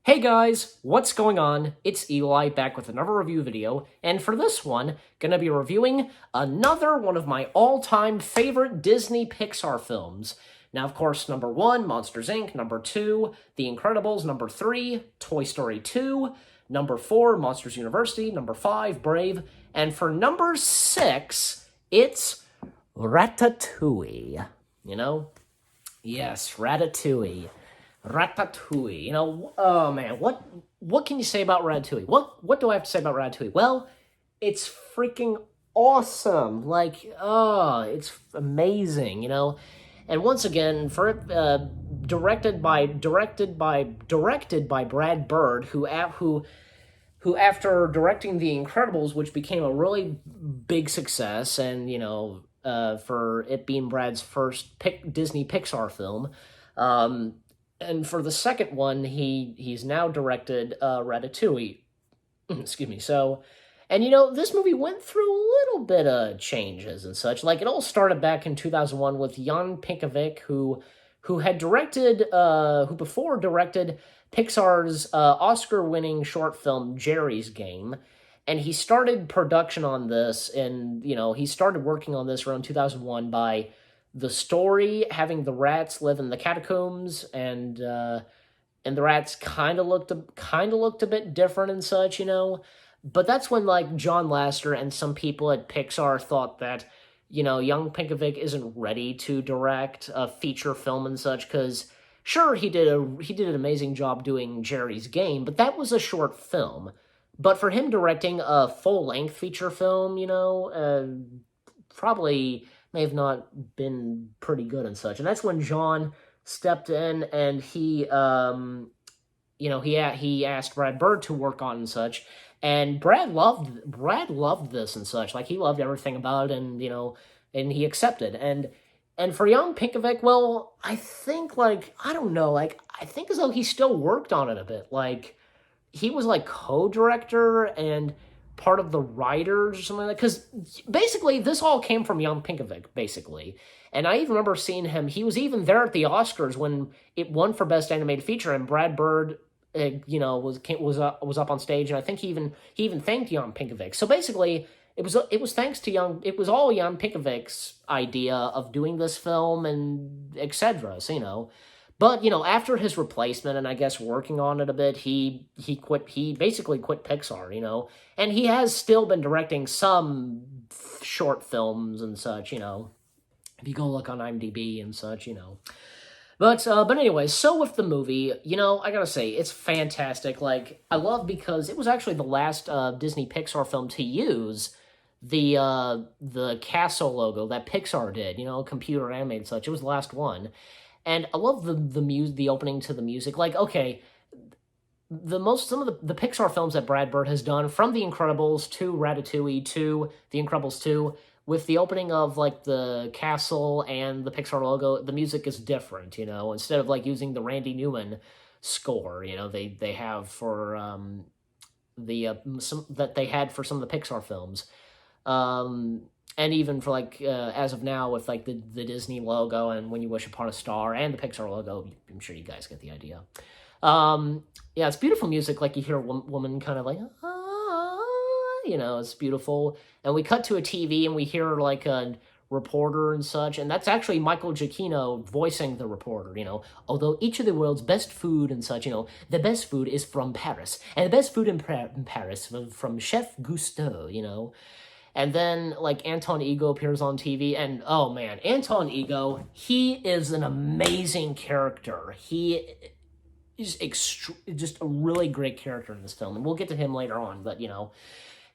Hey guys, what's going on? It's Eli back with another review video, and for this one, gonna be reviewing another one of my all-time favorite Disney Pixar films. Now, of course, number 1, Monsters, Inc., number 2, The Incredibles, number 3, Toy Story 2, number 4, Monsters University, number 5, Brave, and for number 6, it's Ratatouille. You know? Yes, Ratatouille. Ratatouille. Oh man, what can you say about Ratatouille? What do I have to say about Ratatouille? Well, it's freaking awesome. It's amazing. And once again, directed by Brad Bird, who after directing The Incredibles, which became a really big success, and for it being Brad's first Disney Pixar film. And for the second one, he's now directed Ratatouille. Excuse me. So, and this movie went through a little bit of changes and such. Like, it all started back in 2001 with Jan Pinkovic, who before directed Pixar's Oscar-winning short film Jerry's Game. And he started production on this, and he started working on this around 2001 by the story having the rats live in the catacombs, and the rats kind of looked a bit different and such. But that's when John Lasseter and some people at Pixar thought that young Pinkovic isn't ready to direct a feature film and such, because sure, he did an amazing job doing Jerry's Game, but that was a short film. But for him directing a full-length feature film, probably may have not been pretty good and such. And that's when John stepped in, and he asked Brad Bird to work on and such. And Brad loved this and such. Like, he loved everything about it, and and he accepted. And for young Pinkovic, well, I think I don't know, I think as though he still worked on it a bit. He was co-director and part of the writers or something like that, because basically this all came from young Pinkovic, basically. And I even remember seeing him. He was even there at the Oscars when it won for Best Animated Feature, and Brad Bird was up on stage, and I think he even thanked young Pinkovic. So basically it was all young Pinkovic's idea of doing this film, and etc. So but, after his replacement, and I guess working on it a bit, he basically quit Pixar, and he has still been directing some short films and such, if you go look on IMDb and such. But anyways, so with the movie, I gotta say, it's fantastic. I love, because it was actually the last Disney Pixar film to use the castle logo that Pixar did, computer animated and such. It was the last one. And I love the opening to the music. Okay, some of the Pixar films that Brad Bird has done, from The Incredibles to Ratatouille to The Incredibles 2, with the opening of the castle and the Pixar logo, the music is different. Instead of using the Randy Newman score, they have for that they had for some of the Pixar films. And even for as of now with the Disney logo and When You Wish Upon a Star and the Pixar logo, I'm sure you guys get the idea. Yeah, it's beautiful music. You hear a woman kind of it's beautiful. And we cut to a TV and we hear a reporter and such, and that's actually Michael Giacchino voicing the reporter. Although each of the world's best food and such, the best food is from Paris, and the best food in Paris from Chef Gusteau. And then, Anton Ego appears on TV, and, oh, man, Anton Ego, he is an amazing character. He is just a really great character in this film, and we'll get to him later on, but,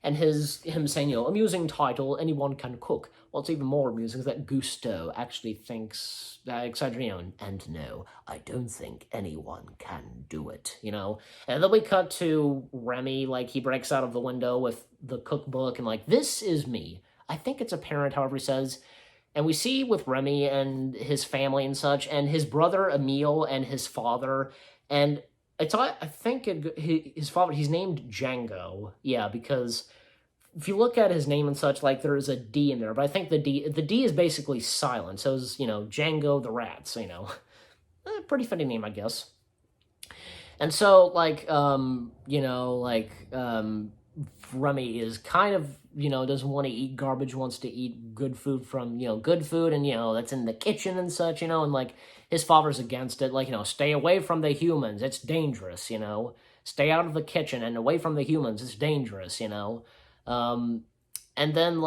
and him saying, amusing title, anyone can cook. What's even more amusing is that Gusteau actually thinks, and no, I don't think anyone can do it, And then we cut to Remy, he breaks out of the window with the cookbook, and this is me. I think it's apparent, however he says. And we see with Remy and his family and such, and his brother Emile and his father, and I think his father, he's named Django, yeah, because if you look at his name and such, there is a D in there, but I think the D is basically silent, so it's, Django the Rats, pretty funny name, I guess. And so, like, Remy is kind of, doesn't want to eat garbage, wants to eat good food from, good food, and, that's in the kitchen and such, and, like, his father's against it, like, stay away from the humans, it's dangerous, stay out of the kitchen and away from the humans, it's dangerous, um, and then,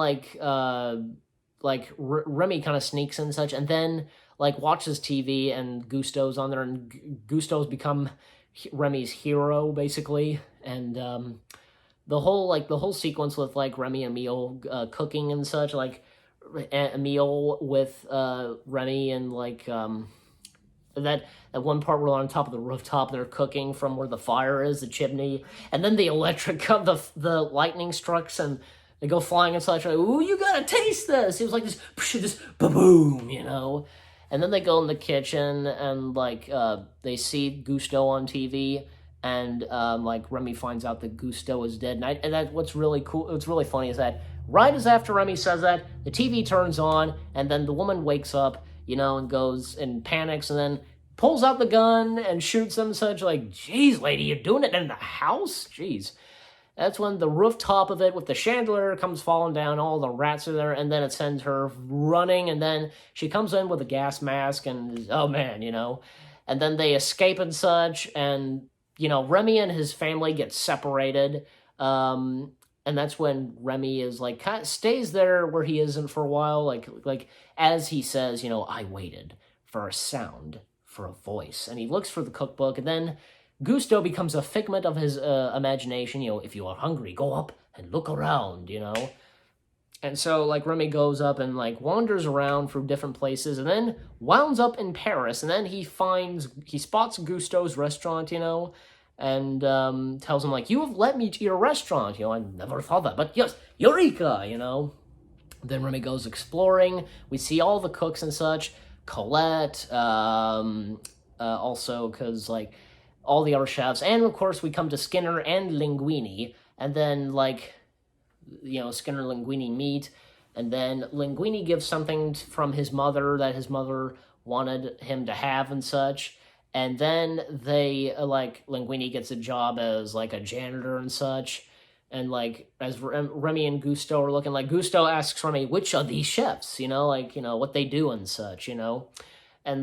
Remy kind of sneaks and such, and then, like, watches TV, and Gusto's on there, and Gusto's become Remy's hero, basically, and, the whole sequence with like Remy and Emil cooking and such, like Emil with Remy and like that at one part we're on top of the rooftop, they're cooking from where the fire is, the chimney, and then the electric the lightning strikes and they go flying and such, like, ooh, you gotta taste this. It was like this boom, and then they go in the kitchen and like they see Gusto on TV. And like Remy finds out that Gusto is dead, and that what's really cool, what's really funny is that right as after Remy says that, the TV turns on, and then the woman wakes up, and goes and panics, and then pulls out the gun and shoots them. Such like, geez, lady, you're doing it in the house, jeez. That's when the rooftop of it with the chandelier comes falling down, all the rats are there, and then it sends her running, and then she comes in with a gas mask, and oh man, and then they escape and such, and Remy and his family get separated, and that's when Remy is like kind of stays there where he isn't for a while, like as he says, I waited for a sound, for a voice, and he looks for the cookbook, and then Gusto becomes a figment of his imagination. If you are hungry, go up and look around, And so, like, Remy goes up and, like, wanders around through different places and then wounds up in Paris. And then he spots Gusto's restaurant, and tells him, like, you have let me to your restaurant. I never thought that. But yes, Eureka, Then Remy goes exploring. We see all the cooks and such. Colette, also, because, like, all the other chefs. And, of course, we come to Skinner and Linguini. And then, like, Skinner and Linguini meet, and then Linguini gives something from his mother that his mother wanted him to have and such, and then they, Linguini gets a job as, like, a janitor and such, and, like, as Remy and Gusto are looking, like, Gusto asks Remy, which are these chefs, what they do and such, and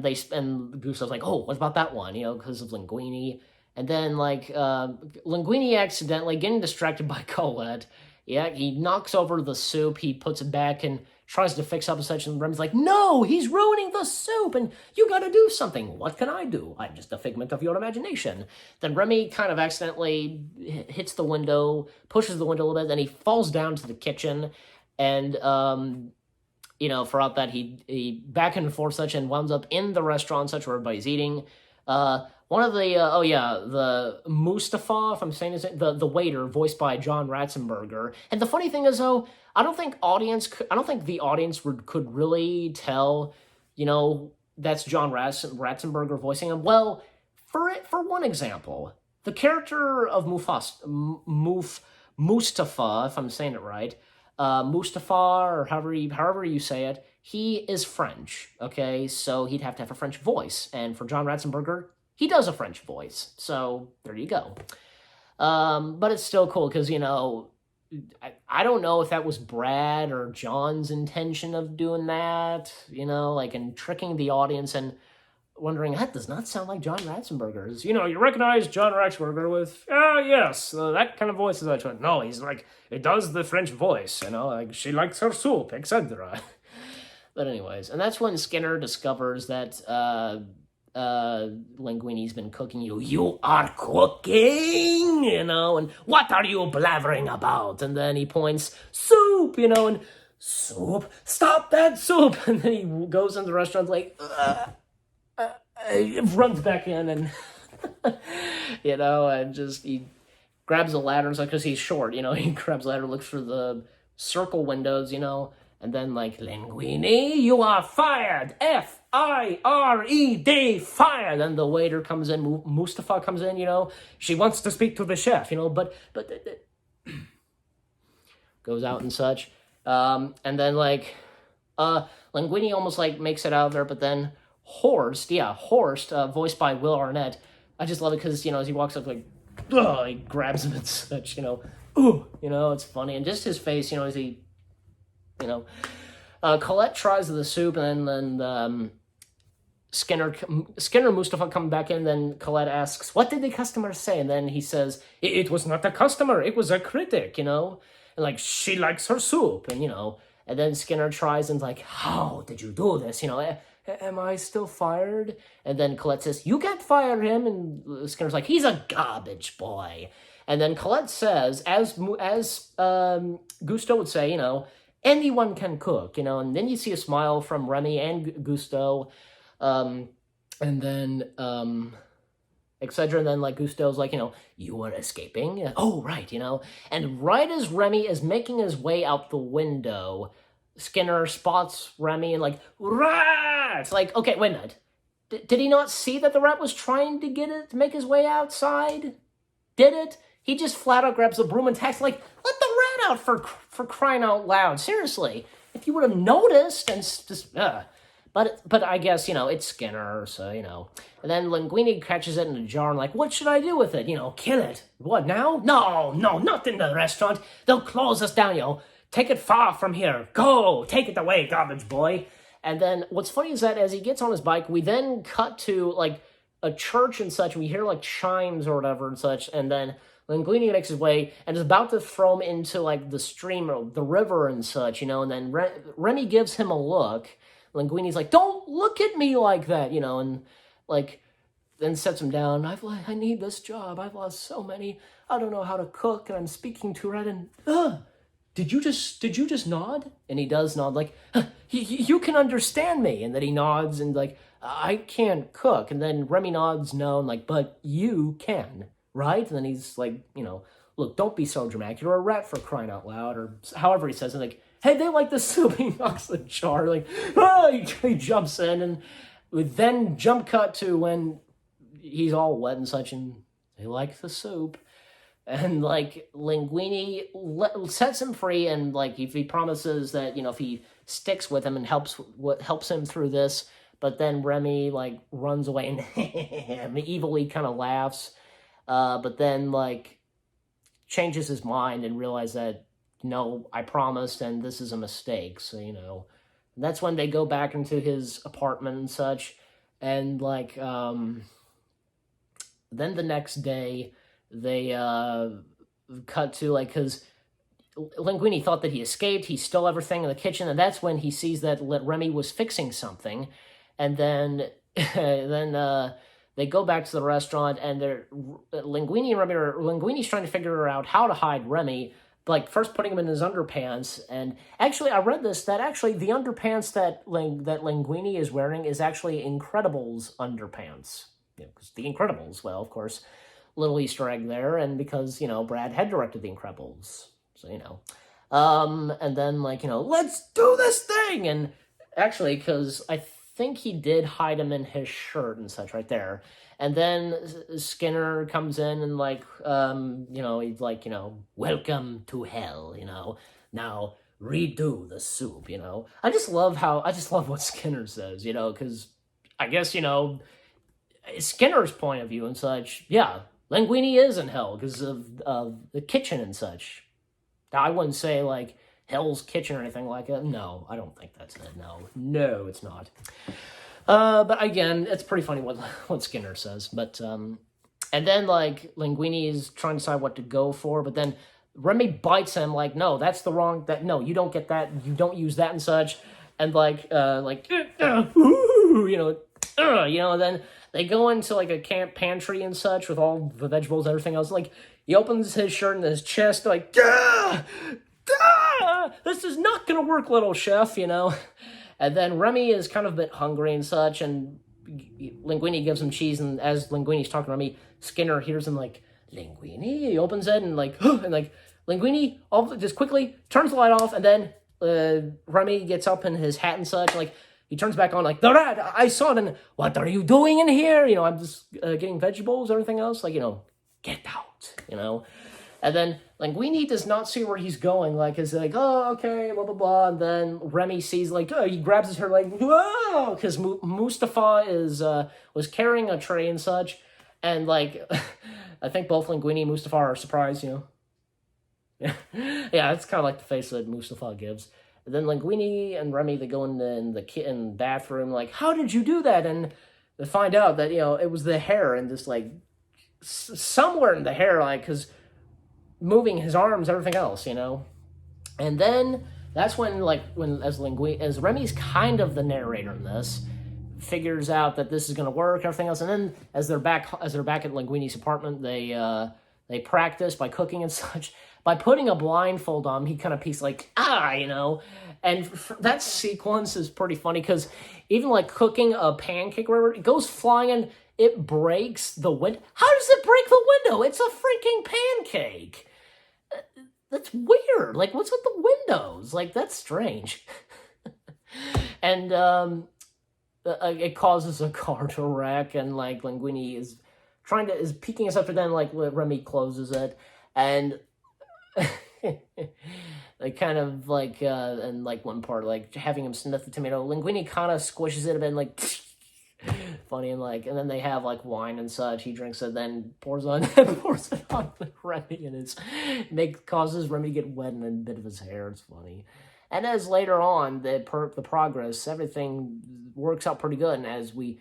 Gusto's like, oh, what about that one, because of Linguini, and then, like, Linguini accidentally, getting distracted by Colette, yeah, he knocks over the soup, he puts it back and tries to fix up and such, and Remy's like, no, he's ruining the soup, and you gotta do something. What can I do? I'm just a figment of your imagination. Then Remy kind of accidentally hits the window, pushes the window a little bit, and he falls down to the kitchen, and, throughout that, he back and forth such, and winds up in the restaurant such where everybody's eating. One of the, the Mustafa, if I'm saying his name, the waiter, voiced by John Ratzenberger. And the funny thing is, though, I don't think the audience could really tell, that's John Ratzenberger voicing him. Well, for one example, the character of Mustafa, if I'm saying it right, Mustafa, or however you say it, he is French, okay? So he'd have to have a French voice. And for John Ratzenberger, he does a French voice, so there you go. But it's still cool, because, I don't know if that was Brad or John's intention of doing that, and tricking the audience and wondering, that does not sound like John Ratzenberger's. You recognize John Ratzenberger with, yes, that kind of voice is that. No, he's like, it does the French voice, like, she likes her soup, etc. But anyways, and that's when Skinner discovers that, Linguini's been cooking. You are cooking, and what are you blathering about? And then he points, soup, and soup, stop that soup. And then he goes in the restaurant like, runs back in and, and just, he grabs a ladder and stuff, because he's short, he grabs a ladder, looks for the circle windows, and then, like, Linguini, you are fired! Fired! Fired! And the waiter comes in, Mustafa comes in, she wants to speak to the chef, but goes out and such. And then, like, Linguini almost, like, makes it out of there, but then Horst, voiced by Will Arnett, I just love it because, as he walks up, like, ugh, he grabs him and such, ooh, it's funny. And just his face, as he, Colette tries the soup, and then Skinner and Mustafa come back in. Then Colette asks, "What did the customer say?" And then he says, "It was not a customer. It was a critic." And like, she likes her soup, and then Skinner tries and like, "How did you do this? Am I still fired?" And then Colette says, "You can't fire him." And Skinner's like, "He's a garbage boy." And then Colette says, as Gusto would say, anyone can cook, And then you see a smile from Remy and Gusto. And then, etc. And then, like, Gusto's like, "You were escaping." Oh, right, And right as Remy is making his way out the window, Skinner spots Remy and like, "Rat!" It's like, okay, wait a minute. Did he not see that the rat was trying to to make his way outside? Did it? He just flat out grabs a broom and attacks, like, let the rat out for crying out loud. Seriously. If you would have noticed and just, But I guess, it's Skinner, so, And then Linguini catches it in a jar and like, what should I do with it? Kill it. What, now? No, not in the restaurant. They'll close us down, Take it far from here. Go, take it away, garbage boy. And then what's funny is that as he gets on his bike, we then cut to, like, a church and such. We hear, like, chimes or whatever and such. And then Linguini makes his way and is about to throw him into, like, the stream or the river and such, And then Remy gives him a look. Linguini's like, "Don't look at me like that," and like, then sets him down. I need this job. I've lost so many. I don't know how to cook, and I'm speaking too red. And did you just nod? And he does nod, like, you can understand me. And then he nods and like, I can't cook. And then Remy nods no, and like, but you can, right? And then he's like, look, don't be so dramatic. You're a rat, for crying out loud, or however he says it, like, hey, they like the soup. He knocks the jar, like, he jumps in, and we then jump cut to when he's all wet and such, and they like the soup. And, like, Linguini sets him free, and, like, if he promises that, if he sticks with him and helps him through this, but then Remy, like, runs away and evilly kind of laughs, but then, like, changes his mind and realizes that, no, I promised, and this is a mistake, so, And that's when they go back into his apartment and such, and, like, then the next day, they, cut to, like, because Linguini thought that he escaped, he stole everything in the kitchen, and that's when he sees that Remy was fixing something, and then, they go back to the restaurant, and Linguini and Remy Linguini's trying to figure out how to hide Remy, like, first putting him in his underpants. And actually, I read this, that actually the underpants that Linguini is wearing is actually Incredibles underpants. Because the Incredibles, well, of course, little Easter egg there, and because, Brad had directed the Incredibles. So, and then, like, let's do this thing! And actually, because I think he did hide him in his shirt and such right there. And then Skinner comes in and, like, he's like, welcome to hell, now redo the soup, I just love what Skinner says, because I guess, Skinner's point of view and such, yeah, Linguini is in hell because of the kitchen and such. I wouldn't say, like, Hell's Kitchen or anything like that. No, I don't think that's it. No, it's not. But again, it's pretty funny what Skinner says. But and then, like, Linguini is trying to decide what to go for, but then Remy bites him, like, no, that's the wrong, no, you don't get that, you don't use that and such, and then they go into, like, a camp pantry and such with all the vegetables and everything else. Like, he opens his shirt and his chest, like, this is not gonna work, little chef, And then Remy is kind of a bit hungry and such, and Linguini gives him cheese, and as Linguini's talking to Remy, Skinner hears him, like, Linguini? He opens it, and, like, and, like, Linguini just quickly turns the light off, and then Remy gets up in his hat and such, and, like, he turns back on, like, the rat, I saw it, and what are you doing in here? I'm just getting vegetables, everything else, like, get out, And then Linguini does not see where he's going, like, is like, oh, okay, blah, blah, blah. And then Remy sees, like, oh, he grabs his hair, like, whoa, because Mustafa was carrying a tray and such. And, like, I think both Linguini and Mustafa are surprised, Yeah, yeah, it's kind of like the face that Mustafa gives. And then Linguini and Remy, they go in the bathroom, like, how did you do that? And they find out that, it was the hair and just, like, somewhere in the hair, like, because moving his arms, everything else, And then that's when, like, as Remy's kind of the narrator in this, figures out that this is going to work, everything else, and then as they're back at Linguini's apartment, they practice by cooking and such. By putting a blindfold on, he kind of peeks like, and that sequence is pretty funny because even like cooking a pancake or whatever, it goes flying and it breaks the window. How does it break the window? It's a freaking pancake. That's weird. Like, what's with the windows? Like, that's strange. And it causes a car to wreck, and like Linguini is peeking us up, and then like Remy closes it, and they kind of like and like one part like having him sniff the tomato, Linguini kind of squishes it a bit, and like funny, and like, and then they have like wine and such. He drinks it, then pours it on Remy, and causes Remy to get wet in a bit of his hair. It's funny. And as later on, the progress, everything works out pretty good. And as we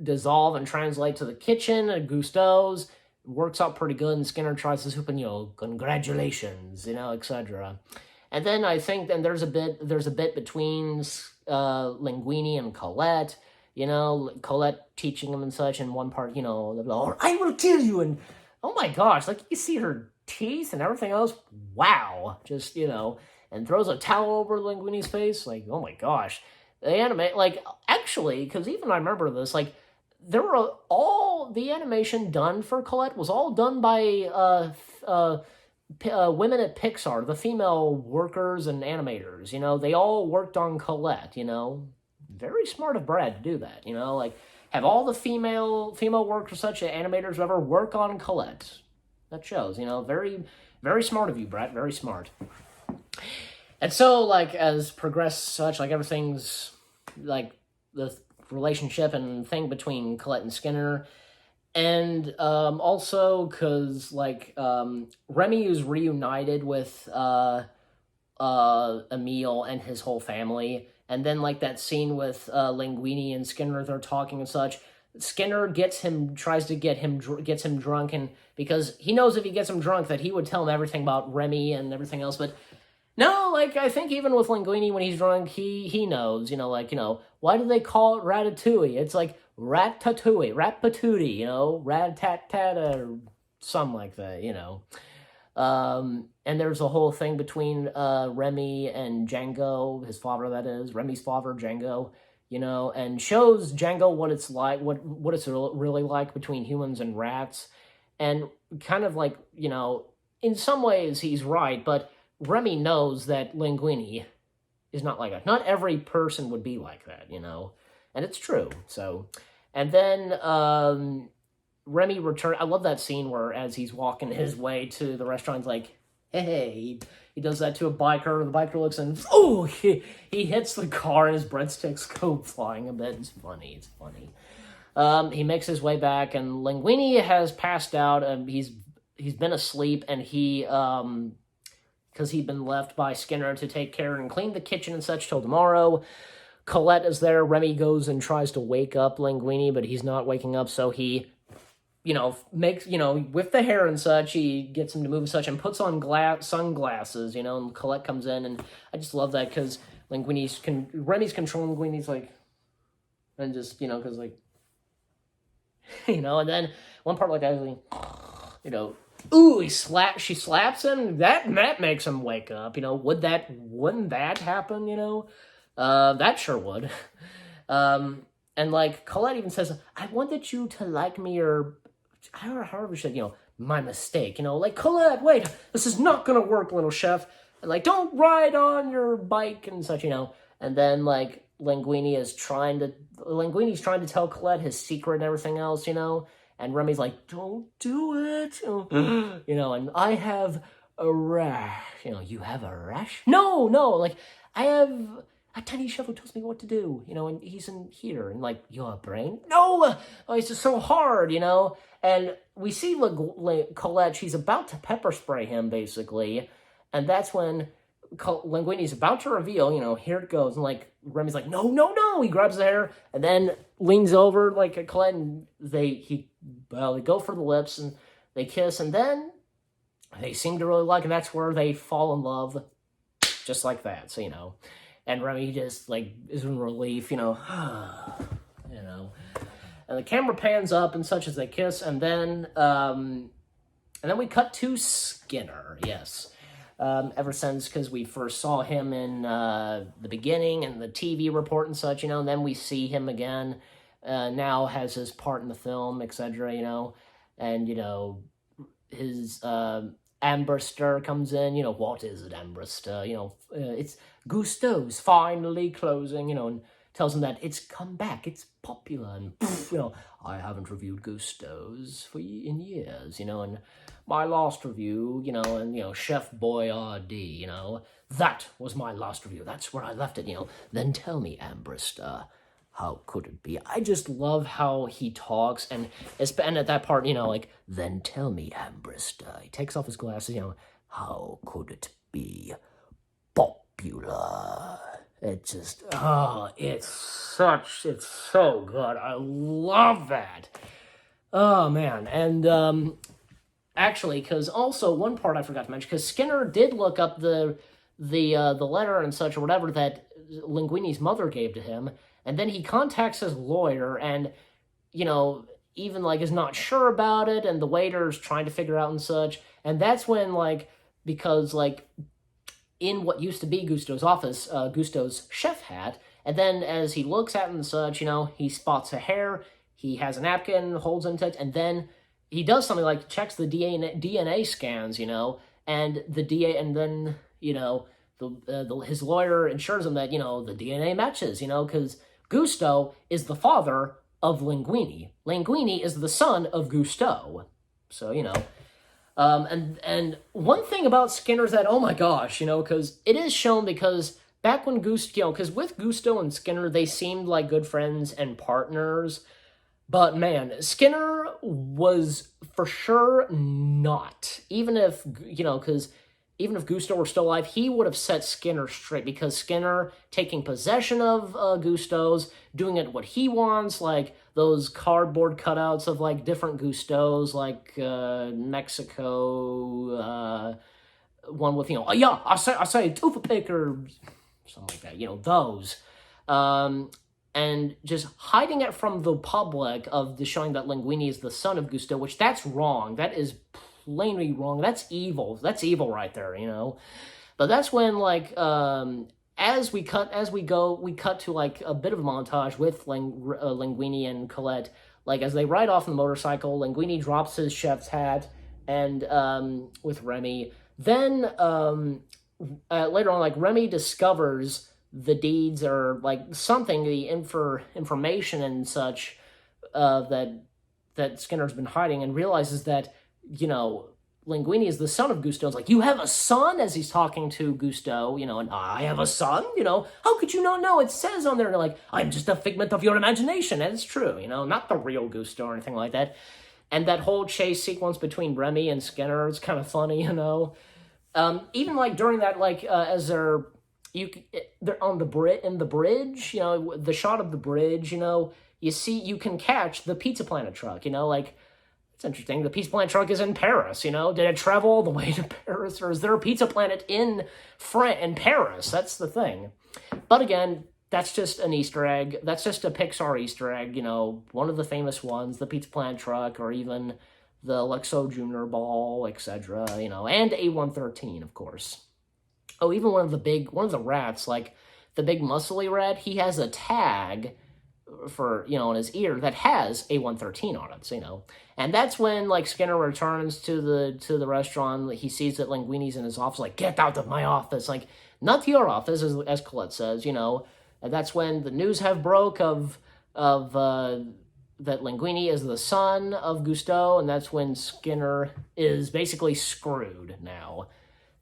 dissolve and translate to the kitchen at Gusteau's, it works out pretty good. And Skinner tries to swoop in, congratulations, etc. And then I think there's a bit between Linguini and Colette, Colette teaching him and such. And one part, I will kill you. And oh my gosh, like you see her teeth and everything else. Wow, just and throws a towel over Linguini's face. Like, oh my gosh. The anime, like, actually, because even I remember this, like, all the animation done for Colette was all done by women at Pixar, the female workers and animators, they all worked on Colette, Very smart of Brad to do that, like, have all the female workers, such animators, whoever, work on Colette. That shows, very, very smart of you, Brad, very smart. And so, like, as progressed such, like, everything's, like, the relationship and thing between Colette and Skinner, and also, because, like, Remy is reunited with Emile and his whole family, and then, like, that scene with Linguini and Skinner, they're talking and such, Skinner tries to get him drunk, and because he knows if he gets him drunk that he would tell him everything about Remy and everything else, but no, like, I think even with Linguini, when he's drunk, he knows, why do they call it Ratatouille? It's like Ratatouille, Rat-tat-tat, or something like that, And there's a whole thing between Remy and Django, his father, that is, Remy's father, Django, and shows Django what it's like, what it's really like between humans and rats, and kind of like, in some ways he's right, but Remy knows that Linguini is not like that. Not every person would be like that, and it's true. So, and then Remy return. I love that scene where as he's walking his way to the restaurant, he's like, hey, he does that to a biker. The biker looks and he hits the car and his breadsticks go flying a bit. It's funny. He makes his way back, and Linguini has passed out. He's been asleep, and he because he'd been left by Skinner to take care and clean the kitchen and such till tomorrow. Colette is there. Remy goes and tries to wake up Linguini, but he's not waking up, so he, makes, with the hair and such, he gets him to move and such, and puts on sunglasses, and Colette comes in, and I just love that, because Remy's controlling Linguini's, like, and just, because, like, and then one part like that, ooh, she slaps him. That makes him wake up. Wouldn't that happen? That sure would. And like Colette even says, I wanted you to like me, or however she said, my mistake. Like, Colette, wait, this is not gonna work, little chef. And like, don't ride on your bike and such. And then like Linguini's trying to tell Colette his secret and everything else. And Remy's like, don't do it, and I have a rash. You have a rash? No, like, I a tiny shovel tells me what to do, and he's in here, and like, your brain? No! Oh, it's just so hard, And we see Colette, she's about to pepper spray him, basically, and that's when Linguini's about to reveal, here it goes, and like, Remy's like, no, no, no! He grabs the hair, and then leans over, like, at Colette, and they go for the lips, and they kiss, and then they seem to really like, and that's where they fall in love, just like that, so, and Remy just, like, is in relief, and the camera pans up and such as they kiss, and then we cut to Skinner, yes. Ever since, because we first saw him in the beginning and the TV report and such, and then we see him again, now has his part in the film, etc., and, his Ambrister comes in, what is it, Ambrister? It's Gusteau's finally closing, and tells him that it's come back, it's popular, and, I haven't reviewed Gusteau's in years, and my last review, and, Chef Boyardee, that was my last review, that's where I left it, then tell me, Ambrister, how could it be? I just love how he talks, and at that part, like, then tell me, Ambrister. He takes off his glasses, how could it be popular? It just, it's so good. I love that. Oh, man. And, actually, because also, one part I forgot to mention, because Skinner did look up the letter and such, or whatever, that Linguini's mother gave to him, and then he contacts his lawyer and, even, like, is not sure about it, and the waiter's trying to figure out and such. And that's when, like, because, like, in what used to be Gusteau's office, Gusteau's chef hat, and then as he looks at it and such, he spots a hair, he has a napkin, holds into it, and then he does something like checks the DNA scans, and the DA, and then, his lawyer ensures him that, the DNA matches, because Gusteau is the father of Linguini. Linguini is the son of Gusteau. So, and one thing about Skinner is that, oh my gosh, because it is shown, because back when Gusteau, because with Gusteau and Skinner, they seemed like good friends and partners, but man, Skinner was for sure not. Even if, because even if Gusteau were still alive, he would have set Skinner straight, because Skinner taking possession of Gusteau's, doing it what he wants, like those cardboard cutouts of like different Gusteau's, like Mexico, one with, I say toothpicker, something like that, those. And just hiding it from the public of the showing that Linguini is the son of Gusteau, which that's wrong. That is plainly wrong. That's evil. That's evil right there, But that's when, like, as we cut to, like, a bit of a montage with Linguini and Colette. Like, as they ride off on the motorcycle, Linguini drops his chef's hat, and, with Remy. Then, later on, like, Remy discovers the deeds, or, like, something, the information and such, that Skinner's been hiding, and realizes that, Linguini is the son of Gusteau. It's like, you have a son? As he's talking to Gusteau, and I have a son? How could you not know? It says on there, and they're like, I'm just a figment of your imagination. And it's true, not the real Gusteau or anything like that. And that whole chase sequence between Remy and Skinner is kind of funny, Even, like, during that, like, as they're on the bridge, the shot of the bridge, you can catch the Pizza Planet truck, like, it's interesting. The Pizza Planet truck is in Paris, Did it travel all the way to Paris, or is there a Pizza Planet in Paris? That's the thing. But again, that's just an Easter egg. That's just a Pixar Easter egg, one of the famous ones, the Pizza Planet truck, or even the Luxo Junior ball, etc., and A113, of course. Oh, even one of the rats, like the big muscly rat, he has a tag for, in his ear that has A113 on it, so, and that's when, like, Skinner returns to the restaurant. He sees that Linguini's in his office, like, get out of my office, like, not your office, as Colette says, and that's when the news have broke of that Linguini is the son of Gusteau, and that's when Skinner is basically screwed now.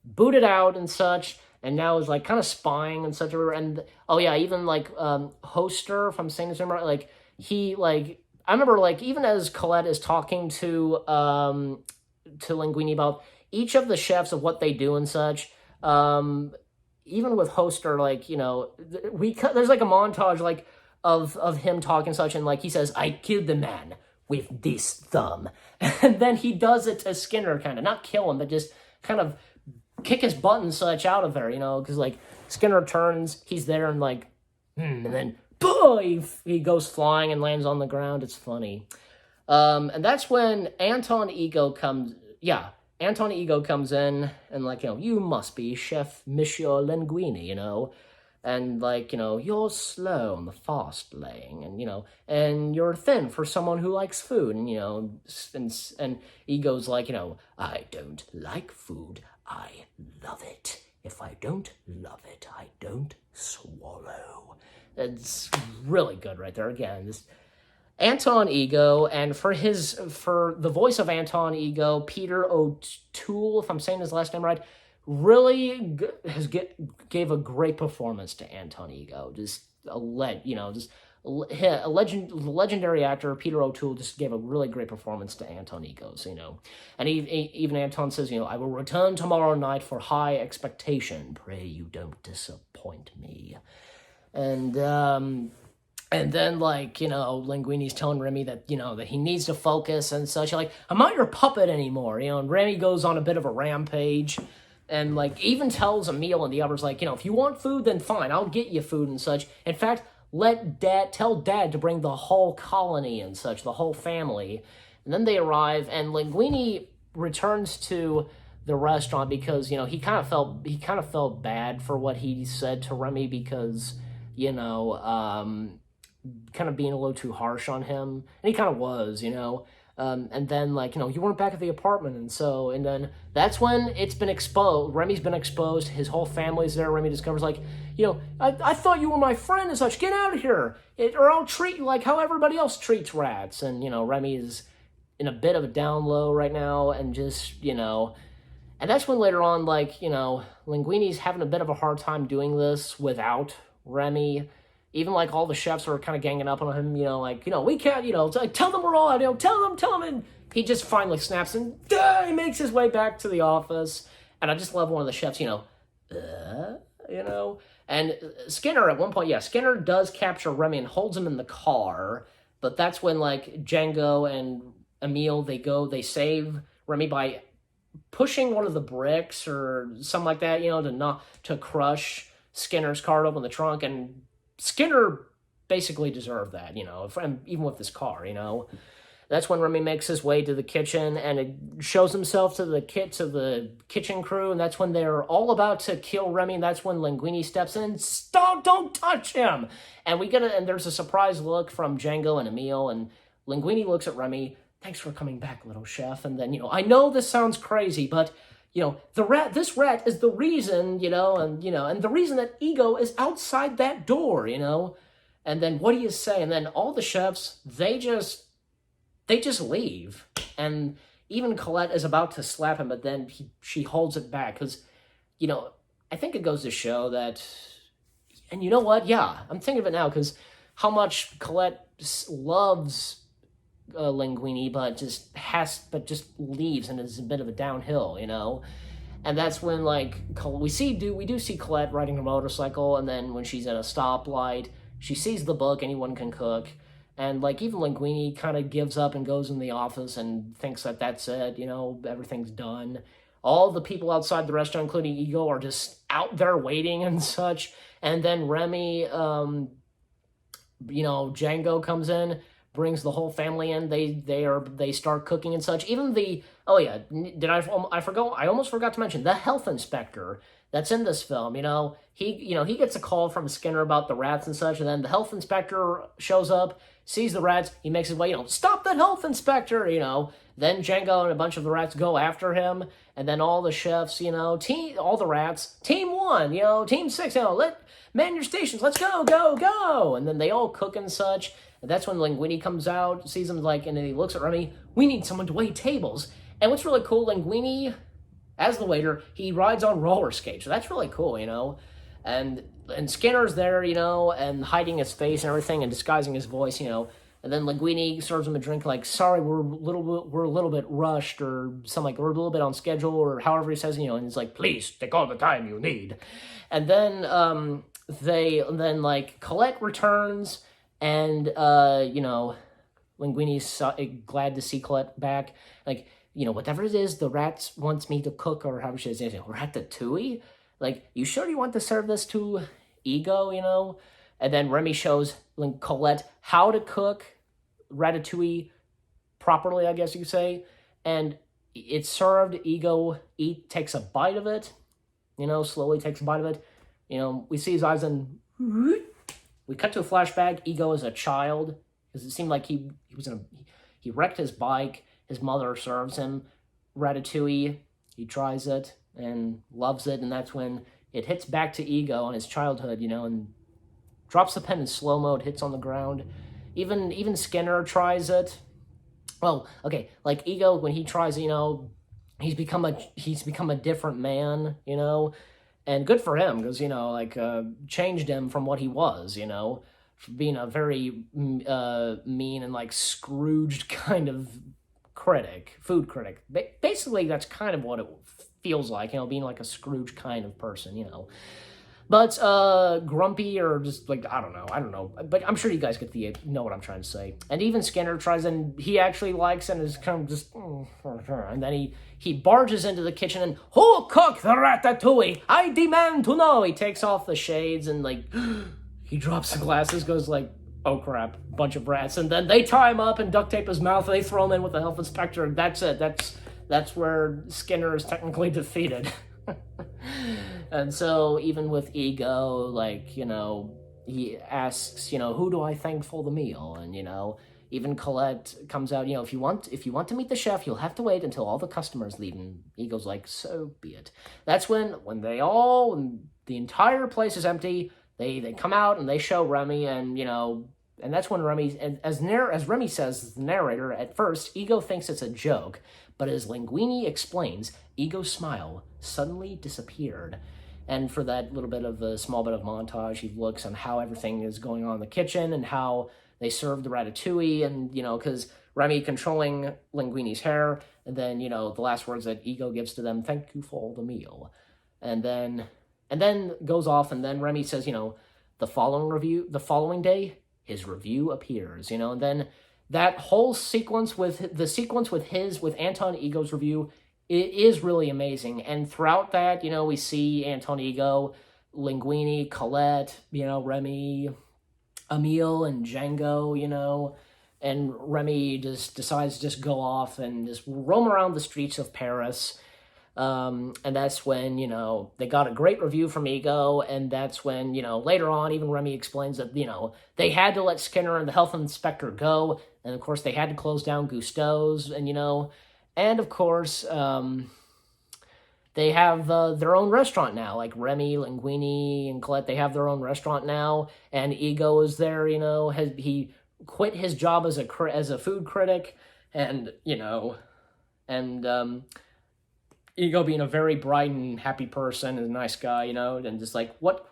Booted out and such, and now is like kind of spying and such. And oh yeah, even like Hoster, if I'm saying this right, like he like I remember like even as Colette is talking to Linguini about each of the chefs of what they do and such. Even with Hoster, like there's like a montage like of him talking such, and like he says, "I killed the man with this thumb," and then he does it to Skinner, kind of not kill him, but just kind of kick his butt and such out of there, because like Skinner turns, he's there, and like, and then boom, he goes flying and lands on the ground. It's funny. And that's when Anton Ego comes in and like, you must be Chef Monsieur Linguini, and like, you're slow on the fast laying, and you're thin for someone who likes food, and Ego's like, I don't like food, I love it. If I don't love it, I don't swallow. It's really good right there. Again, this Anton Ego, and for the voice of Anton Ego, Peter O'Toole, if I'm saying his last name right, really gave a great performance to Anton Ego. Just a legendary actor, Peter O'Toole, just gave a really great performance to Anton Ego. And even Anton says, I will return tomorrow night for high expectation. Pray you don't disappoint me. And then, like, Linguini's telling Remy that, that he needs to focus and such. Like, I'm not your puppet anymore, and Remy goes on a bit of a rampage and, like, even tells Emile and the others, like, if you want food, then fine, I'll get you food and such. In fact, tell Dad to bring the whole colony and such, the whole family. And then they arrive, and Linguini returns to the restaurant because, he kind of felt bad for what he said to Remy because, kind of being a little too harsh on him, and he kind of was, and then like, you weren't back at the apartment, and then that's when it's been exposed. Remy's been exposed, his whole family's there. Remy discovers like, I thought you were my friend and such, get out of here, or I'll treat you like how everybody else treats rats. And Remy is in a bit of a down low right now, and just, and that's when later on, like, Linguini's having a bit of a hard time doing this without Remy. Even, like, all the chefs are kind of ganging up on him, we can't, it's like, tell them we're all out, tell them, and he just finally snaps, and he makes his way back to the office. And I just love one of the chefs, and Skinner, at one point, Skinner does capture Remy and holds him in the car, but that's when, like, Django and Emile, they save Remy by pushing one of the bricks or something like that, to crush Skinner's car open the trunk, and Skinner basically deserved that, even with this car, That's when Remy makes his way to the kitchen, and it shows himself to the kitchen crew, and that's when they're all about to kill Remy, and that's when Linguini steps in, stop, don't touch him! And there's a surprise look from Django and Emile, and Linguini looks at Remy, thanks for coming back, little chef, and then, I know this sounds crazy, but this rat is the reason, and the reason that Ego is outside that door, and then what do you say? And then all the chefs, they just leave, and even Colette is about to slap him, but then she holds it back, because, I think it goes to show that, and you know what? Yeah, I'm thinking of it now, because how much Colette loves Linguini, but just leaves and is a bit of a downhill, and that's when, like, we do see Colette riding a motorcycle, and then when she's at a stoplight, she sees the book Anyone Can Cook, and like even Linguini kind of gives up and goes in the office and thinks that that's it, everything's done. All the people outside the restaurant, including Ego, are just out there waiting and such, and then Remy, Django comes in, brings the whole family in. They start cooking and such. Even I almost forgot to mention the health inspector that's in this film. He gets a call from Skinner about the rats and such, and then the health inspector shows up, sees the rats, he makes his way, stop the health inspector, Then Django and a bunch of the rats go after him, and then all the chefs, all the rats, team 1, team 6, man your stations, let's go, go, go, and then they all cook and such. And that's when Linguini comes out, sees him, and then he looks at Remy, we need someone to wait tables. And what's really cool, Linguini, as the waiter, he rides on roller skates. So that's really cool, And Skinner's there, and hiding his face and everything and disguising his voice, And then Linguini serves him a drink like, sorry, we're a little bit rushed or something like, we're a little bit on schedule or however he says, and he's like, please take all the time you need. And then Colette returns and, Linguini's glad to see Colette back. Like, whatever it is the rat wants me to cook or however she says, ratatouille? Like, you sure you want to serve this to Ego, And then Remy shows Colette how to cook ratatouille properly, I guess you could say. And it's served. Ego takes a bite of it, slowly takes a bite of it. We see his eyes and we cut to a flashback. Ego is a child because it seemed like he wrecked his bike. His mother serves him ratatouille. He tries it and loves it, and that's when it hits back to Ego on his childhood, and drops the pen in slow mode, hits on the ground. Even Skinner tries it. Well, okay, like Ego, when he tries, he's become a different man, and good for him because changed him from what he was, from being a very mean and like Scrooged kind of food critic. Basically, that's kind of what it feels like, being like a Scrooge kind of person, But grumpy or just like, I don't know. But I'm sure you guys know what I'm trying to say. And even Skinner tries and he actually likes and is kind of just, and then he barges into the kitchen and, who cooked the ratatouille? I demand to know. He takes off the shades and like, he drops the glasses, goes like, oh crap, bunch of rats. And then they tie him up and duct tape his mouth. They throw him in with the health inspector. And that's it. That's where Skinner is technically defeated. And so even with Ego, like, he asks, who do I thank for the meal? And, even Colette comes out, if you want to meet the chef, you'll have to wait until all the customers leave. And Ego's like, so be it. That's when the entire place is empty, they come out and they show Remy and, and that's when Remy, as Remy says, the narrator, at first, Ego thinks it's a joke. But as Linguini explains, Ego's smile suddenly disappeared. And for that small bit of montage, he looks on how everything is going on in the kitchen and how they serve the ratatouille and, because Remy controlling Linguini's hair. And then, the last words that Ego gives to them, thank you for the meal. And then goes off and then Remy says, the following day, his review appears, and then that whole sequence with Anton Ego's review, it is really amazing. And throughout that, we see Anton Ego, Linguini, Colette, Remy, Emile, and Django, and Remy just decides to just go off and just roam around the streets of Paris. And that's when, they got a great review from Ego, and that's when, later on, even Remy explains that, they had to let Skinner and the health inspector go, and of course they had to close down Gusteau's, and, and of course, they have their own restaurant now, like Remy, Linguini, and Colette, they have their own restaurant now, and Ego is there, he quit his job as a food critic, and, Ego being a very bright and happy person and a nice guy, and just like, what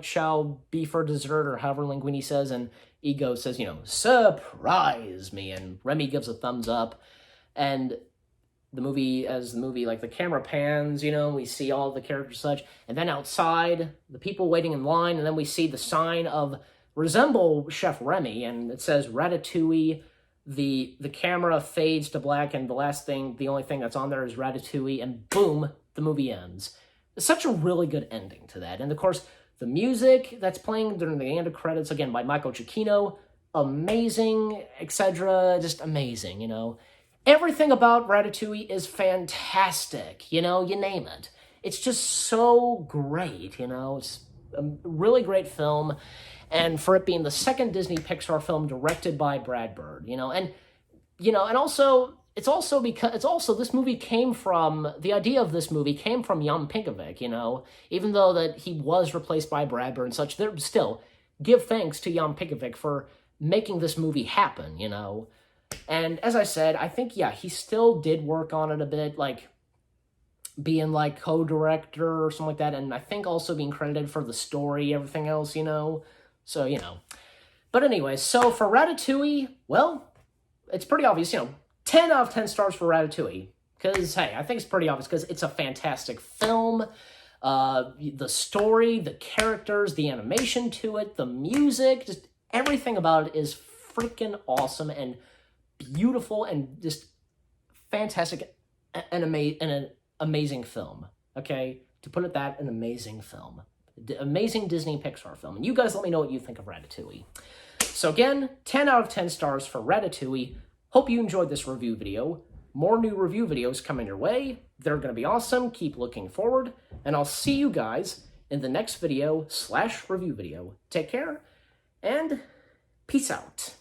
shall be for dessert, or however Linguini says, and Ego says, surprise me, and Remy gives a thumbs up, and the movie, like the camera pans, we see all the characters and such, and then outside, the people waiting in line, and then we see the sign of resemble Chef Remy, and it says Ratatouille. The camera fades to black, and the only thing that's on there is Ratatouille, and boom, the movie ends. It's such a really good ending to that. And of course, the music that's playing during the end of credits, again, by Michael Giacchino, amazing, etc., just amazing, Everything about Ratatouille is fantastic, you name it. It's just so great, It's a really great film. And for it being the second Disney Pixar film directed by Brad Bird, and also this movie the idea of this movie came from Jan Pinkovic, even though that he was replaced by Brad Bird and such, there still give thanks to Jan Pinkovic for making this movie happen, And as I said, I think, he still did work on it a bit, like, being like co-director or something like that, and I think also being credited for the story, everything else, you know. So, you know. But anyway, so for Ratatouille, well, it's pretty obvious, you know, 10 out of 10 stars for Ratatouille. Because, hey, I think it's pretty obvious because it's a fantastic film. The story, the characters, the animation to it, the music, just everything about it is freaking awesome and beautiful and just fantastic and an amazing film. Okay? To put it that, an amazing film. Amazing Disney Pixar film. And you guys let me know what you think of Ratatouille. So again, 10 out of 10 stars for Ratatouille. Hope you enjoyed this review video. More new review videos coming your way. They're going to be awesome. Keep looking forward. And I'll see you guys in the next video / review video. Take care and peace out.